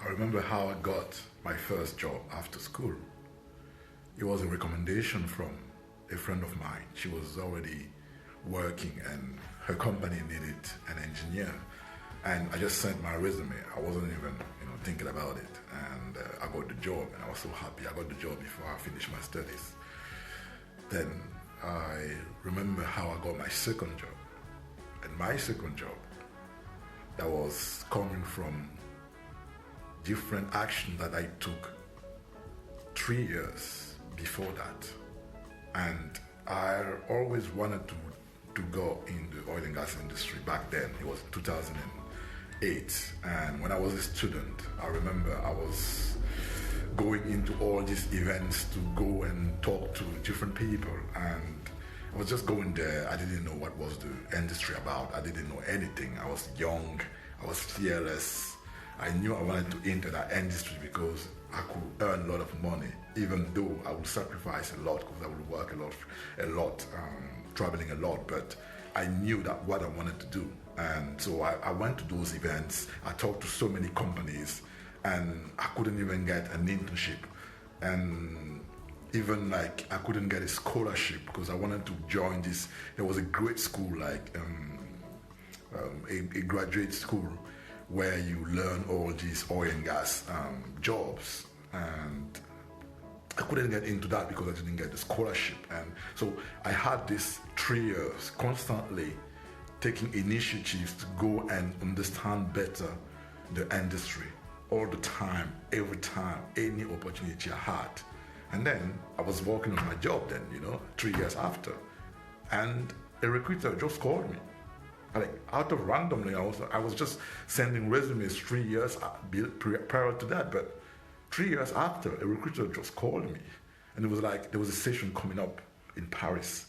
I remember how I got my first job after school. It was a recommendation from a friend of mine. She was already working and her company needed an engineer. And I just sent my resume. I wasn't even, thinking about it. And I got the job and I was so happy I got the job before I finished my studies. Then I remember how I got my second job. And my second job, that was coming from different action that I took 3 years before that. And I always wanted to go in the oil and gas industry. Back then, it was 2008. And when I was a student, I remember I was going into all these events to go and talk to different people. And I was just going there. I didn't know what was the industry about. I didn't know anything. I was young. I was fearless. I knew I wanted to enter that industry because I could earn a lot of money, even though I would sacrifice a lot because I would work a lot, traveling a lot. But I knew that what I wanted to do. And so I went to those events. I talked to so many companies and I couldn't even get an internship. And even I couldn't get a scholarship because I wanted to join this. There was a great school, a graduate school where you learn all these oil and gas jobs. And I couldn't get into that because I didn't get the scholarship. And so I had this 3 years constantly taking initiatives to go and understand better the industry all the time, every time, any opportunity I had. And then I was working on my job then, 3 years after. And a recruiter just called me. Out of randomly, I was just sending resumes 3 years prior to that, but 3 years after, a recruiter just called me, and it was like there was a session coming up in Paris.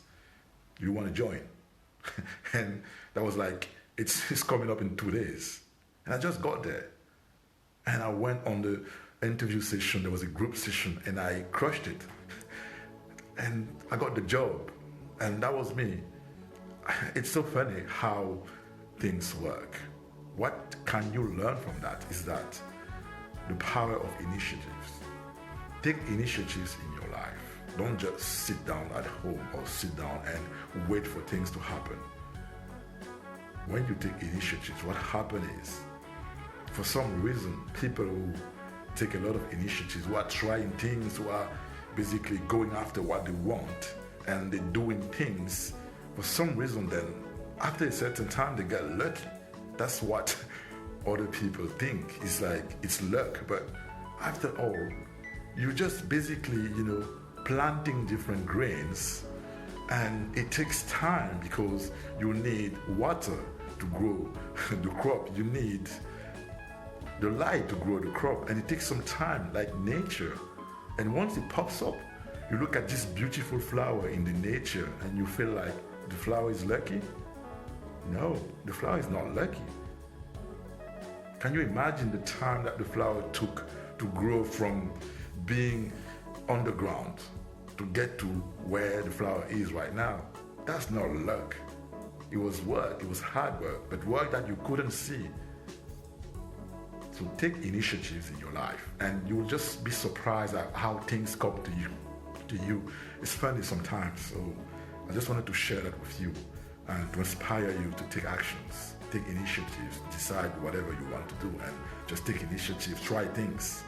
Do you want to join? And that was like it's coming up in 2 days, and I just got there, and I went on the interview session. There was a group session, and I crushed it, and I got the job, and that was me. It's so funny how things work. What can you learn from that is that the power of initiatives. Take initiatives in your life. Don't just sit down at home or sit down and wait for things to happen. When you take initiatives, what happens is, for some reason, people who take a lot of initiatives, who are trying things, who are basically going after what they want, and they're doing things, for some reason then, after a certain time, they get lucky. That's what other people think. It's like, it's luck. But after all, you just basically, planting different grains, and it takes time because you need water to grow the crop. You need the light to grow the crop, and it takes some time, like nature. And once it pops up, you look at this beautiful flower in the nature and you feel like the flower is lucky? No, the flower is not lucky. Can you imagine the time that the flower took to grow from being underground to get to where the flower is right now? That's not luck. It was work, it was hard work, but work that you couldn't see. So take initiatives in your life and you'll just be surprised at how things come to you. It's funny sometimes, so I just wanted to share that with you and to inspire you to take actions, take initiatives, decide whatever you want to do and just take initiatives, try things.